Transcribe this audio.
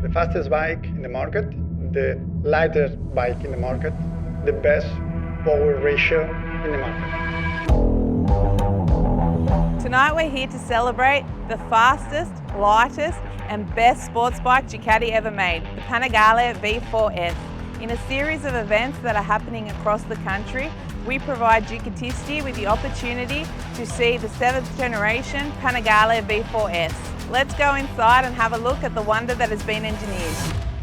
The fastest bike in the market, the lightest bike in the market, the best power ratio in the market. Tonight we're here to celebrate the fastest, lightest and best sports bike Ducati ever made, the Panigale V4. In a series of events that are happening across the country, we provide Ducatisti with the opportunity to see the 7th generation Panigale V4. Let's go inside and have a look at the wonder that has been engineered.